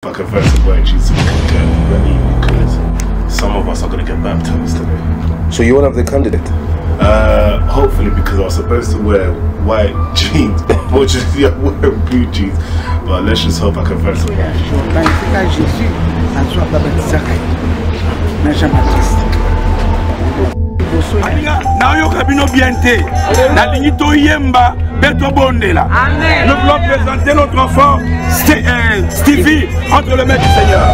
I convert to white Jesus, we can get ready because some of us are going to get baptized today. So you're one of the candidates? Hopefully, because I was supposed to wear white jeans, unfortunately I'm wearing blue jeans, but let's just hope I convert to white. Now you cabino bienté. La lignito yemba beto bondela. Nous voulons présenter notre enfant Stevie entre les mains du Seigneur.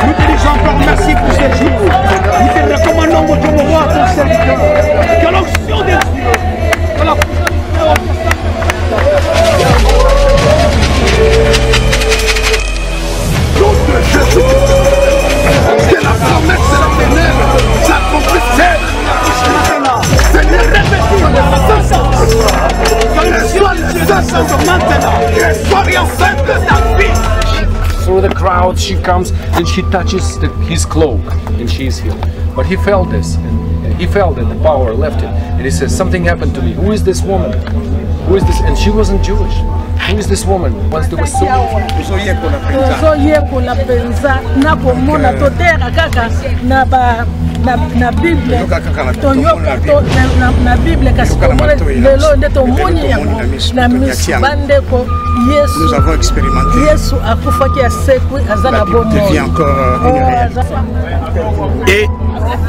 Nous te disons encore merci pour ce jour. Nous te recommandons votre roi pour ce jour. Que l'onction de Dieu, que la que la promesse de la ténèbre s'accomplisse. Seigneur, through the crowd, she comes and she touches his cloak and she is healed. But he felt this, and he felt that the power left him. And he says, something happened to me. Who is this woman? Who is this? And she wasn't Jewish. Who is this woman? Once there was so na Bible toyoka na Bible kasi lelo nde tomoni yango na misbandeko Yesu. Nous avons expérimenté. Yesu akufaki asekwi azana bomo. Et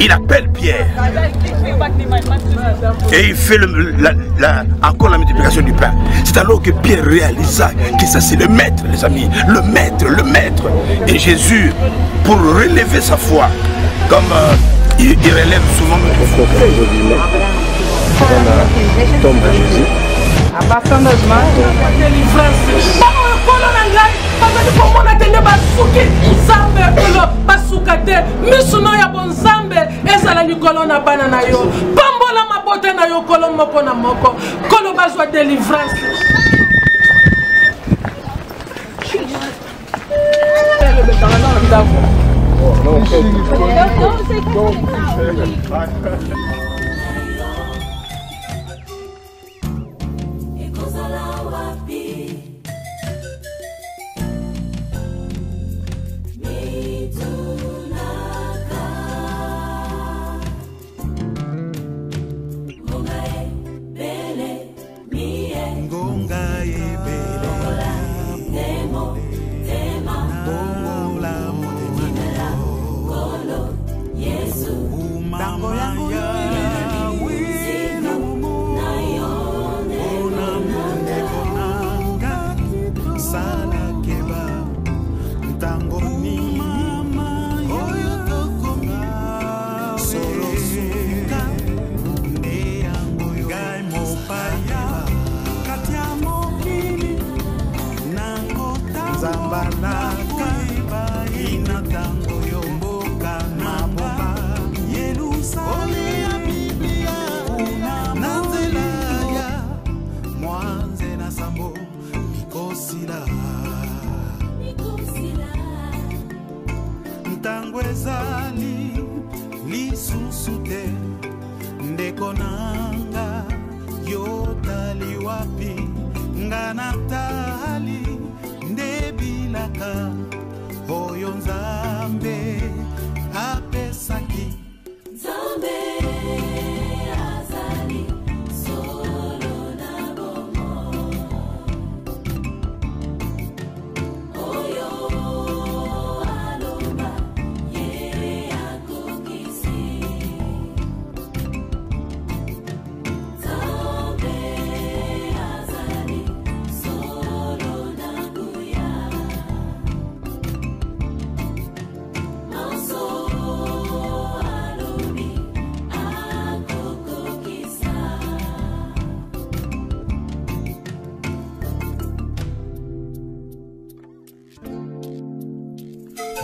il appelle Pierre. Et il fait encore la multiplication du pain. C'est alors que Pierre réalisa que ça c'est le maître, les amis. Le maître. Et Jésus, pour relever sa foi, comme il relève souvent notre foi. Tombe à Jésus.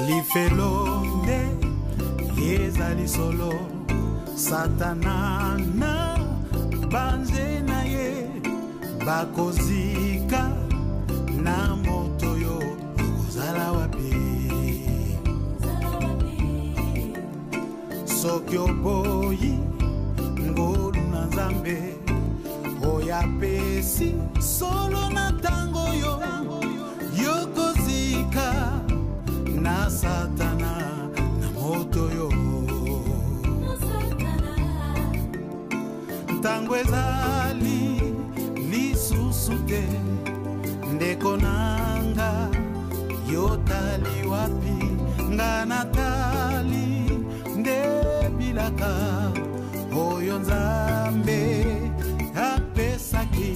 Lifelonde yezali solo satana na banze na ye bakozika na moto yo kozala wapi soki oboyi ngolu na nzambe oyo apesi solo na ntango yo yokozika na satana na moto yo ntango ezali lisusu te ndeko nanga yotali wapi nga natali ndebilaka oyo nzambe apesaki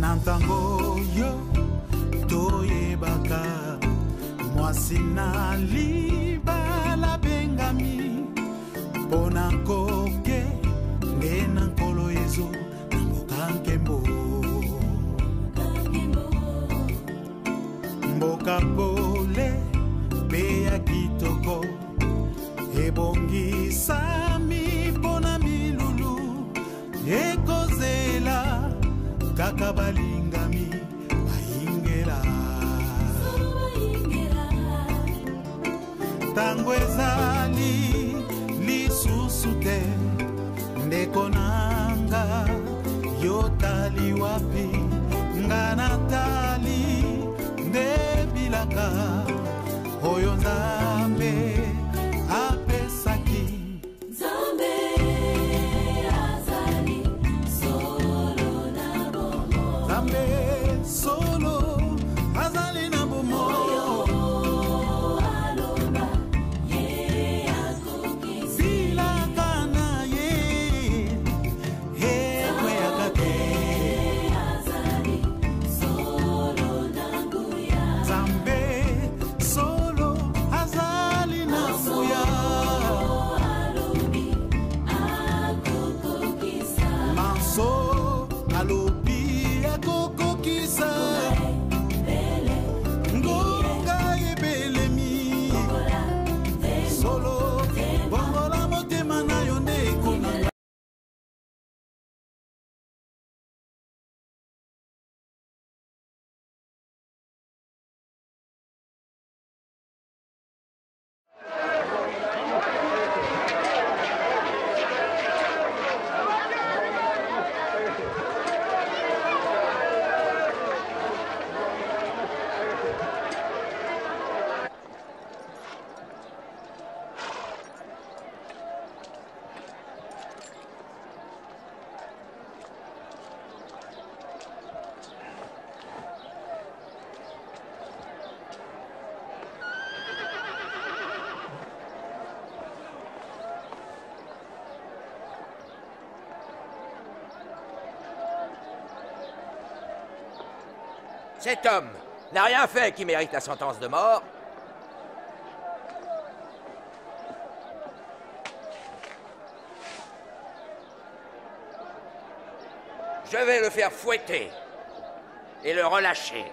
nantango yo toyebaka mwasi na libala bengami mpona koke nde na nkolo yezu na mboka nkembo mboka pole mpe ya kitoko ebongisami mpona milulu ekozela kaka balingami bayingela ntango ezali lisusu te ndeko nanga yotali wapi nga natali ndebilaka oyo nzambe apesaki solo azali na bomo bilaka na ye ekweyaka te nzambe solo azali na nguya manso alobi akokokisa ngonga ebelemi solo bongola motema na yo nde ekonanga. Cet homme n'a rien fait qui mérite la sentence de mort. Je vais le faire fouetter et le relâcher.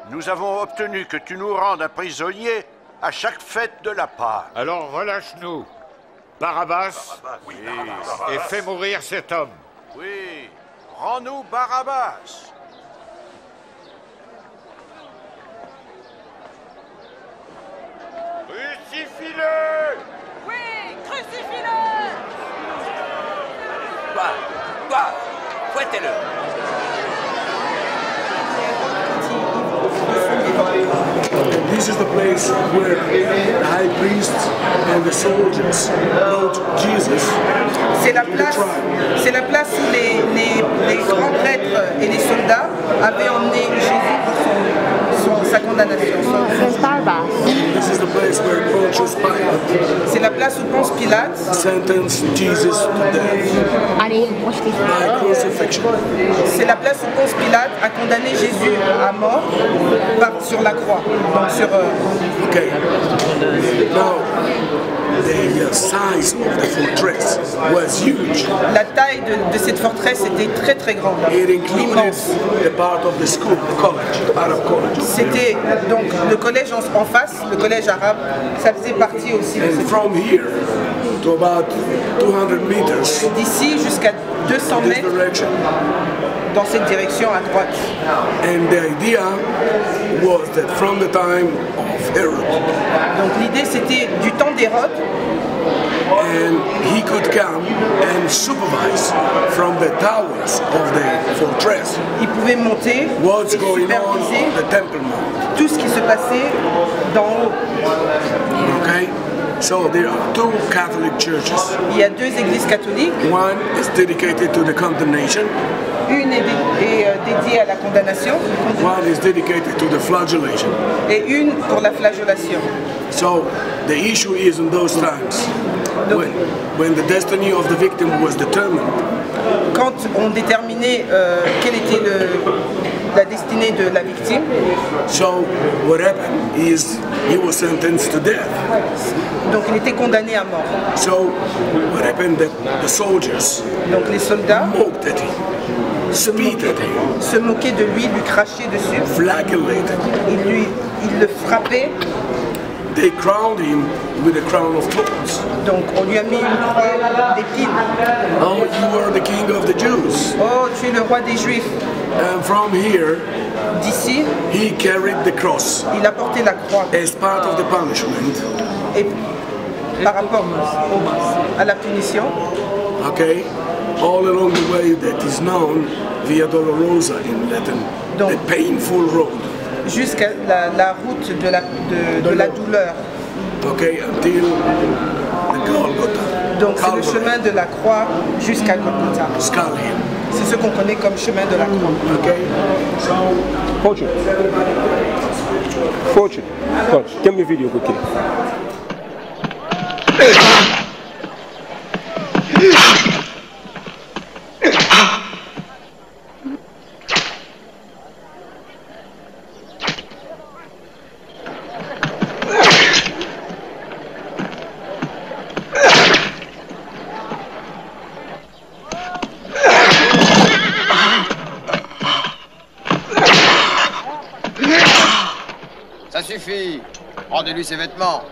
Nous avons obtenu que tu nous rendes un prisonnier à chaque fête de la Pâque. Alors relâche-nous, Barabbas, Oui, et fais mourir cet homme. oui. Rends-nous Barabbas. Crucifie-le! Oui, crucifie-le! Toi, fouettez-le. This is the place where the high priest and the soldiers wrote Jesus. C'est la place où les grands prêtres avait emmené Jésus pour sa condamnation. This is the place where Pontius Pilate C'est la place où Ponce Pilate sentenced Jesus to death by crucifixion. C'est la place où Ponce Pilate a condamné Jésus à mort sur la croix. Donc sur, Okay. Now, the size of the fortress was huge. La taille de cette forteresse était très très grande. It included the part of the school, the college, the Arab college. C'était donc le collège en face, le collège arabe, ça faisait partie aussi de And from here to about 200 meters, d'ici jusqu'à 200 this mètres direction. dans cette direction à droite. And the idea was that from the time of Herod, Donc l'idée c'était du temps d'Hérode, and he could come and supervise from the towers of the fortress il pouvait monter what's et going on superviser the Temple Mount. tout ce qui se passait d'en haut. Okay? So there are two Catholic churches. Il y a deux églises catholiques. One is dedicated to the condemnation. Une est dédiée à la condamnation. One is dedicated to the flagellation. Et une pour la flagellation. So the issue is in those times when the destiny of the victim was determined. Quand on déterminait quelle était la destinée de la victime. So what happened is he was sentenced to death. Donc il était condamné à mort. So what happened that the soldiers donc les soldats mocked at him, spit at him, se moquaient de lui, lui crachaient dessus. Flagellated. Ils le frappaient. They crowned him with a crown of thorns. Donc on lui a mis une croix d'épines. Oh, you are the king of the Jews. Oh, tu es le roi des Juifs. And from here, d'ici, he carried the cross. Il a porté la croix. As part of the punishment. Et par rapport à la punition. Okay, all along the way that is known Via Dolorosa in Latin, donc, the painful road. Jusqu'à la route de la douleur. Okay, until the Golgotha. Donc c'est le chemin de la croix jusqu'à Golgotha. C'est ce qu'on connaît comme chemin de la croix. Okay. Fortune. Coach, give me a video quickly. Ça suffit. Rendez-lui ses vêtements.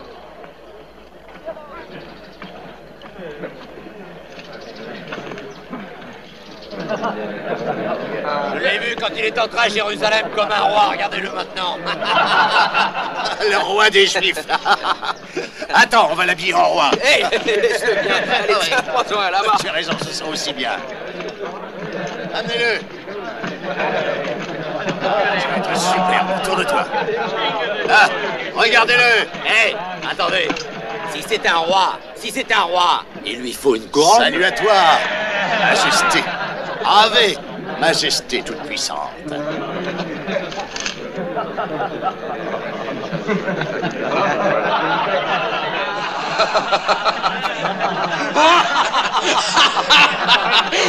Je l'ai vu quand il est entré à Jérusalem comme un roi, regardez-le maintenant. Le roi des Juifs. Attends, on va l'habiller en roi. Hé, laisse-le bien. Allez, tiens-toi là-bas. Tu as raison, ce sera aussi bien. Amenez-le. Ça va être superbe, autour de toi. Ah, regardez-le. Hé, attendez. Si c'est un roi, il lui faut une couronne. Salut à toi, Majesté. Ave, Majesté toute puissante.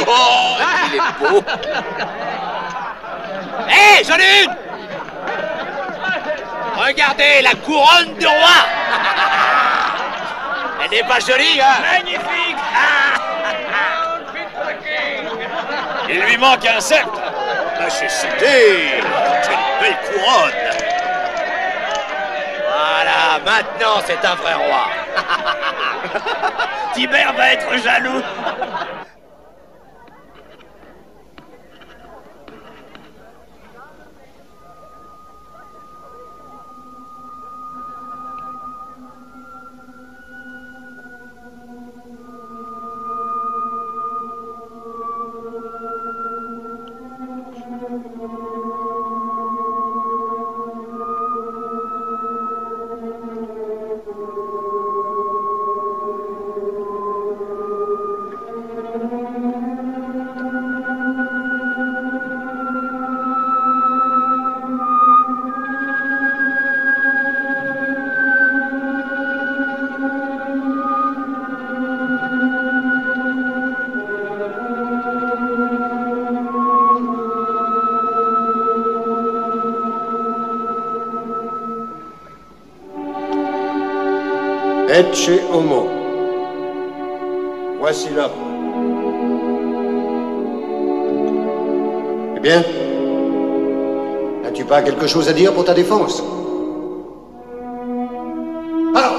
Oh, il est beau. Hé, j'en ai une. Regardez la couronne du roi. Elle n'est pas jolie, hein? Magnifique. Il lui manque un sceptre. Majesté, quelle belle couronne. Voilà, maintenant c'est un vrai roi. Tibère va être jaloux. Ecce homo. Voici l'homme. Eh bien, n'as-tu pas quelque chose à dire pour ta défense? Parle!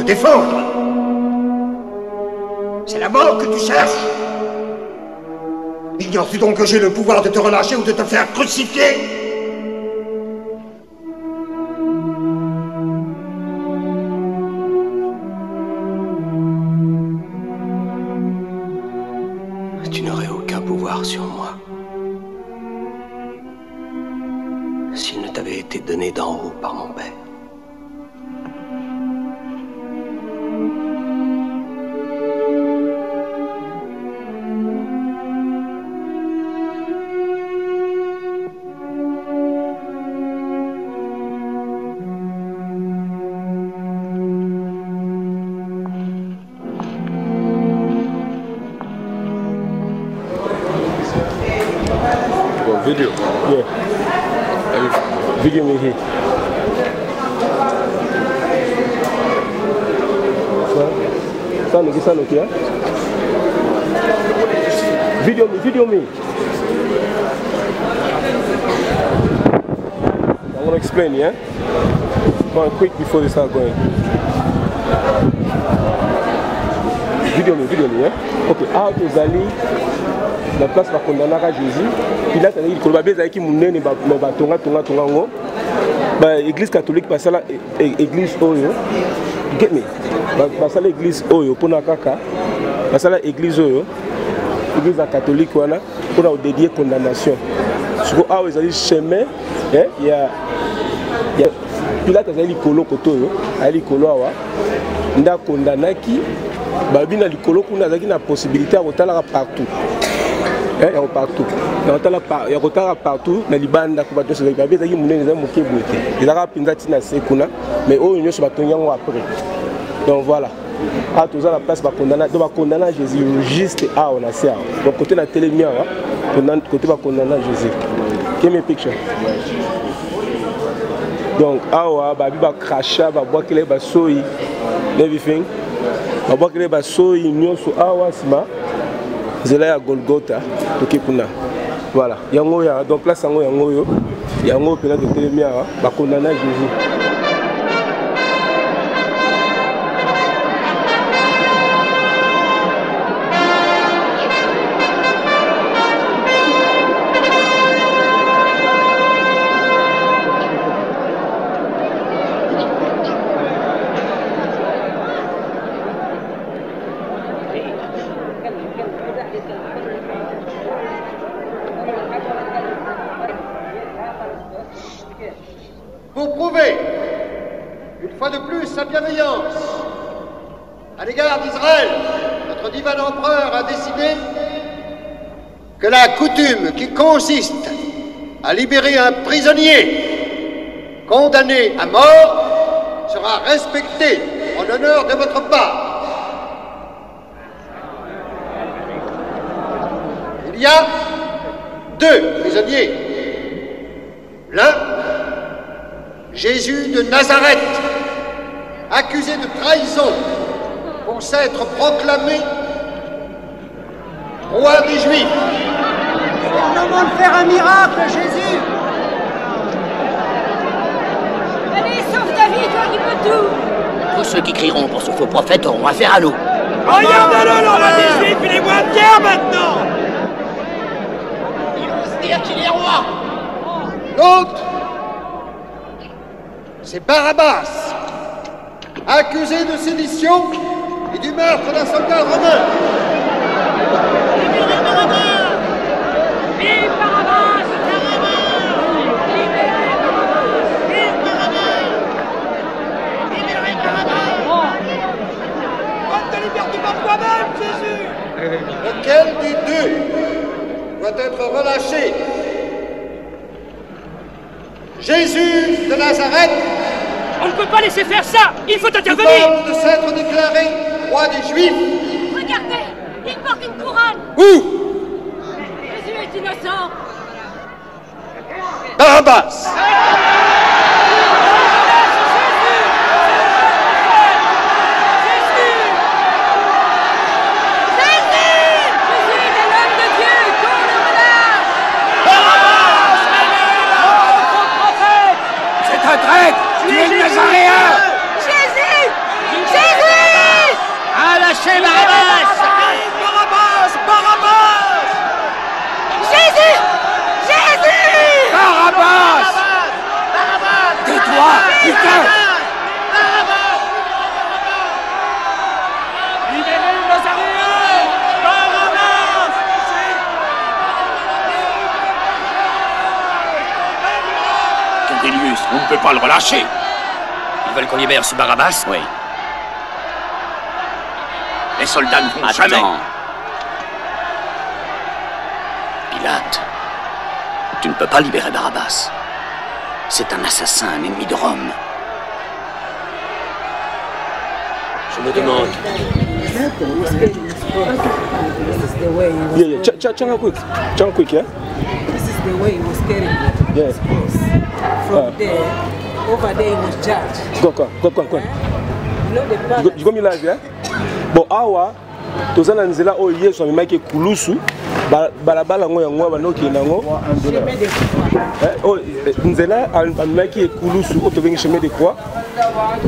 Défendre. C'est la mort que tu cherches. Ignores-tu donc que j'ai le pouvoir de te relâcher ou de te faire crucifier? Tu n'aurais aucun pouvoir sur moi. S'il ne t'avait été donné d'en haut par mon père. Video. Yeah. Video me here. Sound okay? Video me. I'm gonna explain, yeah? Go on quick before they start going. Video me, yeah? Okay, how to Zali? La place va condamner à Jésus. Pilate a dit que le bébé a été mouné ne va tonga. L'église catholique passe à l'église Oyo. Get me? Passe à l'église Oyo pour nakaka. Passe à l'église Oyo. L'église catholique voilà pour dédier condamnation. Sur où ils ont dit chemin, il y a Pilate a dit kolo koto, a dit kolo awa. Nda condamné qui, babina li kolo kuna zaki na possibilité à retourner partout. Il y a partout, mais les bandes de mais après. Donc voilà. À tous la place va condamner Jésus juste à on a ça. Donc côté la télé mia, côté va condamner Jésus. Give me a picture. Donc awa babi ba cracha ba boire que les ba soyi everything. Ba boire que les ba soyi nyonso awa sima. Zela ya Golgotha tokekuna. Voilà, yango ya donc place yango yo. Yango pena de télémia ba condamner Jésus. Pour prouver, une fois de plus, sa bienveillance à l'égard d'Israël, notre divin empereur a décidé que la coutume qui consiste à libérer un prisonnier condamné à mort sera respectée en l'honneur de votre part. Il y a deux prisonniers. L'un, Jésus de Nazareth, accusé de trahison pour s'être proclamé roi des Juifs. On demande de faire un miracle, Jésus. Allez, sauve ta vie, toi qui peux tout. Tous ceux qui crieront pour ce faux prophète auront affaire à nous. Regardez-le, le roi des Juifs, il est moins fier maintenant. Il ose dire qu'il est roi. L'autre, c'est Barabbas, accusé de sédition et du meurtre d'un soldat romain. relâcher Jésus de Nazareth. On ne peut pas laisser faire ça. Il faut intervenir. Il de s'être déclaré roi des Juifs. Regardez, il porte une couronne. Où? Jésus est innocent. Barabbas. Tu es le Nazaréen! Jésus! Jésus! Ah, lâchez Barabbas! Barabbas! Barabbas! Jésus! Jésus! Barabbas! Tais-toi, putain! Libérez le Nazaréen! Barabbas! Cornelius, on ne peut pas le relâcher. Ils veulent qu'on libère ce Barabbas? Oui. Les soldats ne vont jamais. Pilate, tu ne peux pas libérer Barabbas. C'est un assassin, un ennemi de Rome. Je me demande. Yeah. Changa quick, yeah? This is the way he was carrying it. Yeah. From there, over there he was judged. Go. You know the part. You got me live, yeah? Bon, awa, tozana nzela o Yesu amemaki kulusu, balabala ngo yango banoki nango. Oh, nzela amemaki kulusu o tobengi chemin de croix.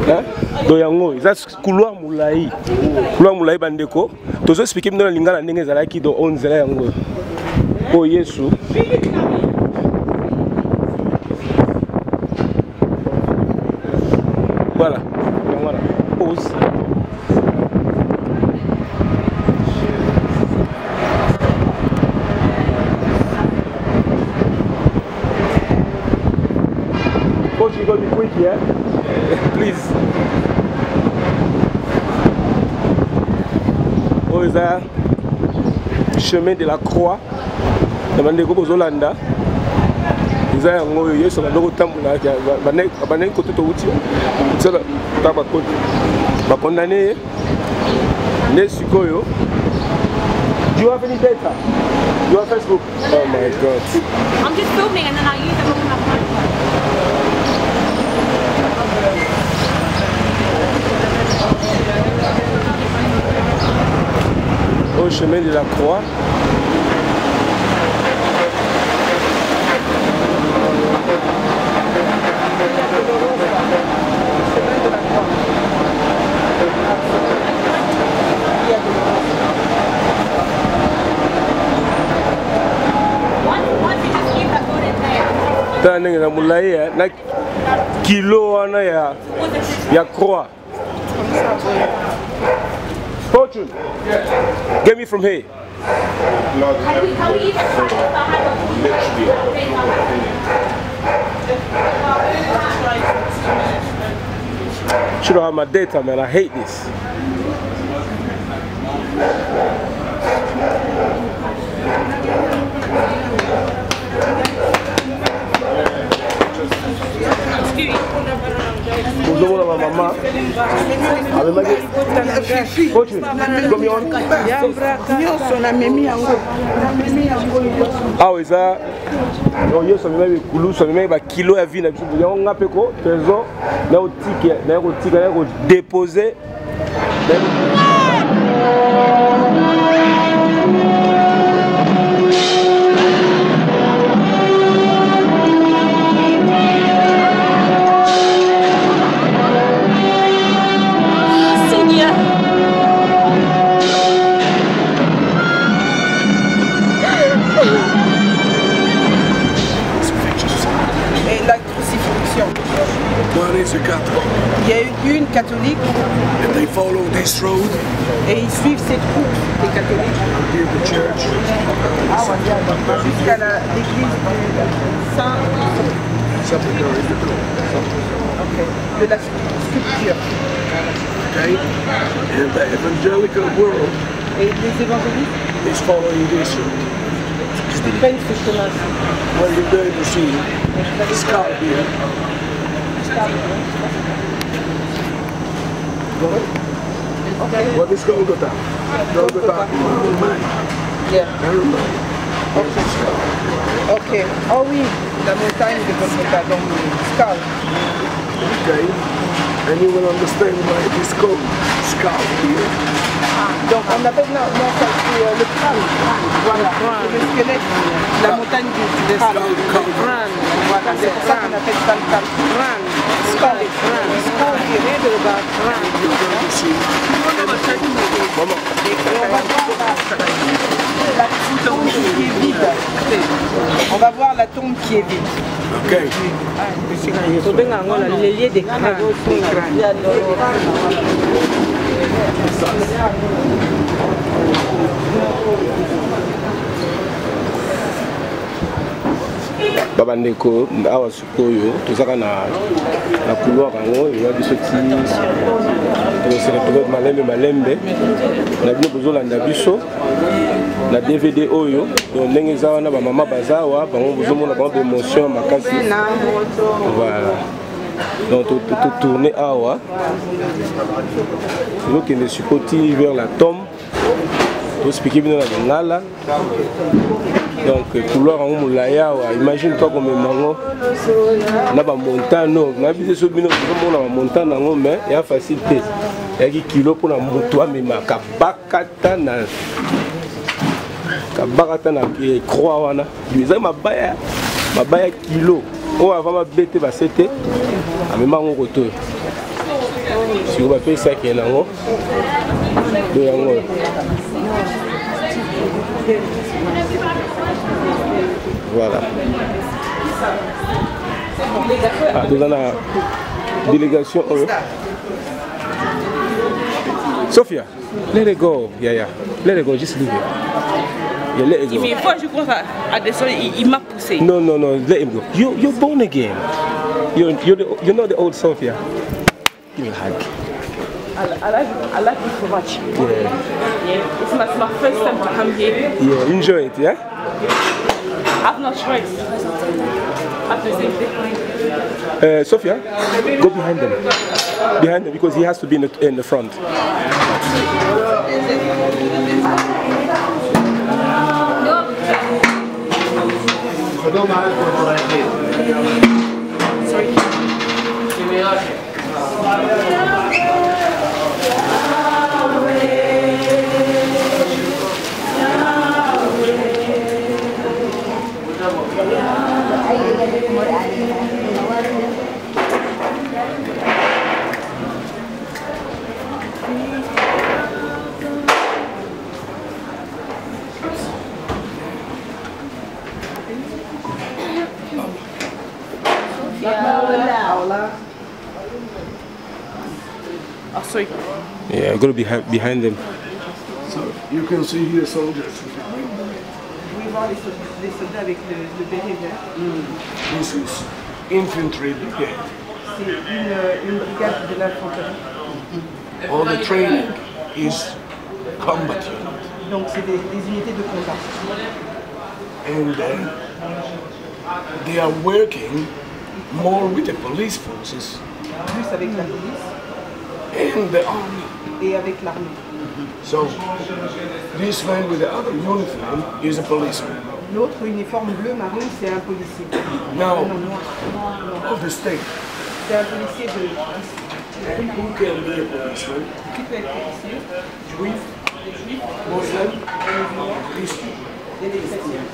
Hein? Do yango, that's couloir mulai. Couloir mulai bandeko. Tozo expliquer mna lingana ndenge ezalaki do on nzela yango. O Yesu. Voilà. Pause. Coach, you gotta be quick, yeah? Please. Oh, is that chemin de la croix? Demandez comment Zolanda. Ils ont eu ce condamné. Do you have any data? Do you have Facebook? Oh my God. I'm just filming and then I use it on my phone. Au chemin de la croix. Tandeng na mulai na kilo wana ya croix. Fortune, get me from here. Should have my data, man. I hate this. Bonjour ma maman. Ah oui ça. Yo so meme kulu so meme ba kilo ya vina biso yo ngape ko trésor na otike na ko déposer. Il y a eu une catholique and they follow this road. Et ils suivent cette route des catholiques jusqu'à l'église du Saint de la sculpture. Okay, and the evangelical world et les évangélistes is following this route. Paint Christmas. Well, you're going to see the skull here. Okay. What is Golgotha? Golgotha. Yeah. Okay. Ok. Oh oui, la montagne de Golgotha, donc Skull. Okay. And you will understand why it is called skull here. Donc on appelle non, ça c'est le crâne. Voilà. Le squelette, la montagne du crâne. Voilà, c'est pour ça qu'on appelle ça le crâne. Skull. Skull, you read about crâne. On va voir la tombe qui est vide. Ok. Les liens des crânes. babandeko awa sikoyo tozaka na couloir yango ya biso ti toseretrouve malembe na bino bozolanda biso na DVD oyo ndenge eza wana bamama baza awa bango bozomona bango baémotion makasi. Voilà. Donc tourner awa tozokende sikoti vers la tombe tospiki bino na bengala. Donc couloir en moulaya, imagine toi comme mango, na ba montano, na bise so bino comme na montagne nango mais ya facilité. Ya ki kilo pour na moto amema kabakata na croix wana. Biza mabaya kilo. O avant ma bête ba sete amema ngo koto. Si on va payer ça qui est nango. Do yango. Voilà. Ah, nous avons la délégation. Sophia, let it go. Yeah. Let it go, just leave it. Yeah, let it go. Une fois, je crois à des sols, il m'a poussé. No, let him go. You're born again. You're not the old Sophia. Give me a hug. I like it so much. Yeah. It's my first time to come here. Yeah, enjoy it, yeah? I've no choice. Sophia, go behind them. Behind them, because he has to be in the front. Sorry. Oh, sorry. Yeah, I'm going to be behind them. So you can see here soldiers. This is infantry brigade. All the training is combat unit. Donc c'est des unités de combat. And they are working more with the police forces Plus avec la police and the army. et avec l'armée. So this man with the other uniform is a policeman. L'autre uniforme bleu marine, c'est un policier. Now, Non, noir. of the state. C'est un policier de... And who can be a policeman? Qui peut être policier? Juif, Muslim, Christian. Et des chrétiens.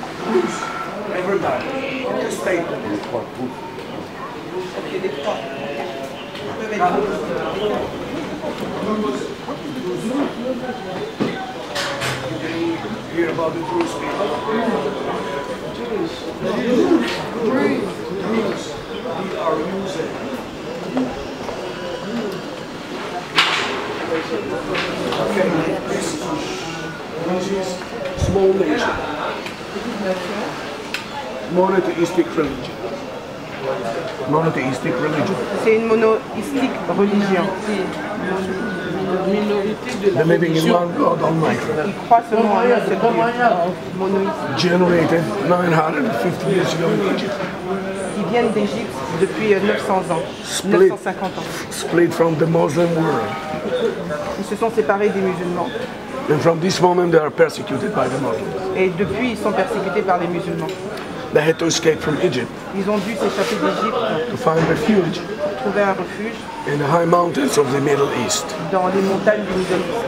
Everybody of the state. Ok, des trois. Ils peuvent être Hear about the Jewish people? Jews. We are using. Okay, this is small nation. Monotheistic religion. Monotheistic religion. C'est une monoïstique religion. The living in one God Almighty. Ils croient seulement en un seul Dieu, monoïsme. Generated 950 years ago in Egypt. Ils viennent d'Égypte depuis 900 ans, 950 ans. Split from the Muslim world. Ils se sont séparés des musulmans. And from this moment they are persecuted by the Muslims. Et depuis, ils sont persécutés par les musulmans. They had to escape from Egypt. Ils ont dû s'échapper d'Égypte, to find refuge trouver un refuge in the high mountains of the Middle East. Dans les montagnes du Middle East.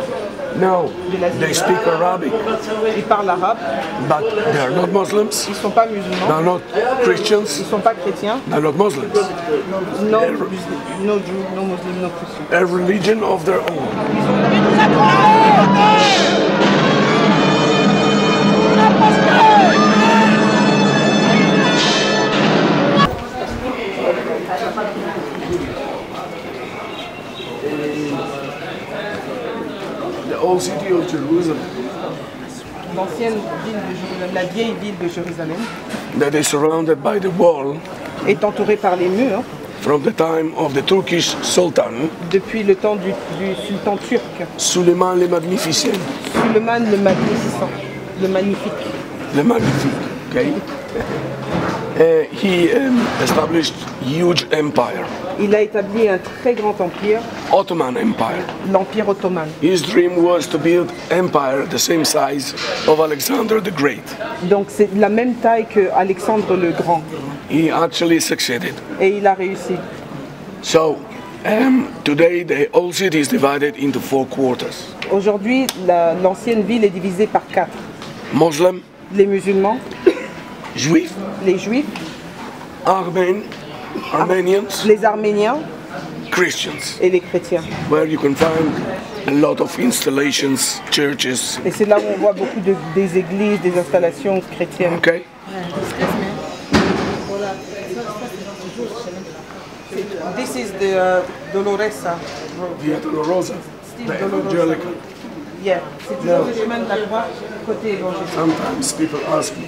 Now, they speak Arabic. Ils parlent arabe. But they are not Muslims. Ils ne sont pas musulmans. They are not Christians. Ils ne sont pas chrétiens. They are not Muslims. No Jew, no Muslim, no Christian. A religion of their own. The old city of Jerusalem. L'ancienne ville de Jérusalem, la vieille ville de Jérusalem, that is surrounded by the wall, est entourée par les murs. From the time of the Turkish Sultan. Depuis le temps du sultan turc. Suleiman le Magnificent. Suleiman le Magnificent, le Magnifique. Le Magnifique, okay. He established huge empire. Il a établi un très grand empire. Ottoman Empire. L'Empire ottoman. His dream was to build empire the same size of Alexander the Great. Donc c'est la même taille que Alexandre le Grand. He actually succeeded. Et il a réussi. So today the old city is divided into 4 quarters. Aujourd'hui, l'ancienne ville est divisée par 4. Muslim. Les musulmans. Juifs. Les juifs. Armenians. Les arméniens. Christians. Et les chrétiens. Where you can find a lot of installations, churches. Et c'est là où on voit beaucoup des églises, des installations chrétiennes. Okay. This is the Dolorosa road. Via Dolorosa. The evangelical. Yeah, c'est toujours le chemin de la croix côté évangélique. Sometimes people ask me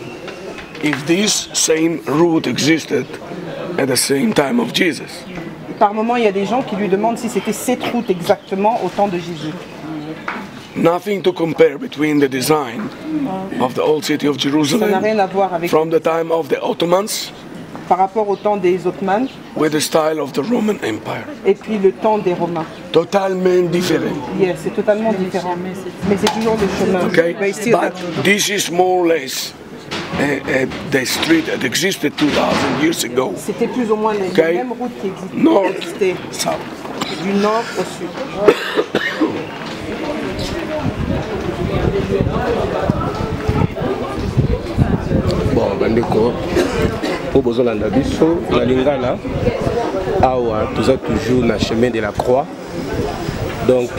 if this same route existed at the same time of Jesus. Par moment, il y a des gens qui lui demandent si c'était cette route exactement au temps de Jésus. Nothing to compare between the design of the old city of Jerusalem. Ça n'a rien à voir avec. From the time of the Ottomans. Par rapport au temps des Ottomans. With the style of the Roman Empire. Et puis le temps des Romains. Totalement différent. Yes, c'est totalement différent. Mais c'est toujours le chemin. Okay. But this is more or less the street that existed 2000 years ago. C'était plus ou moins les mêmes routes qui existaient. North, south. Du nord au sud. Bon, bandeko, pour besoin de biso, na lingala, awa, tout ça toujours na chemin de la croix. Donc,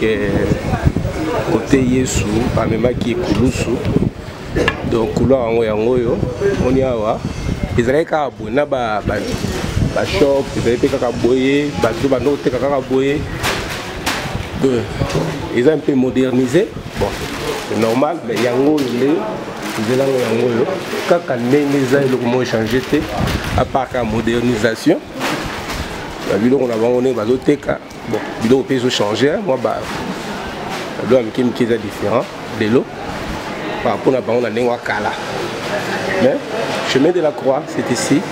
côté Yesu, amema qui est kulusu. Donc, kula ango yango yo, on y awa. Israël ka abona ba shop, Israël pe kaka boye, ba zo ba no te kaka boye. Ils ont un peu modernisé. Bon, c'est normal, mais yango le kaka ndenge eza eloko moko échange te à part la modernisation biloko na bango ndenge bazoteka bon biloko mpe ezochanger mwa biloko ya mike mike eza différent lelo par rapport na bango na ndenge wa kala mais chemin de la croix c'est ici.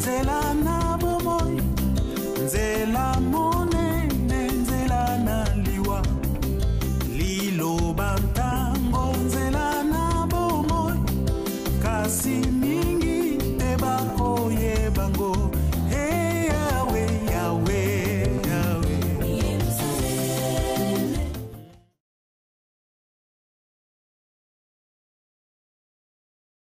nzela na bomoi nzela mo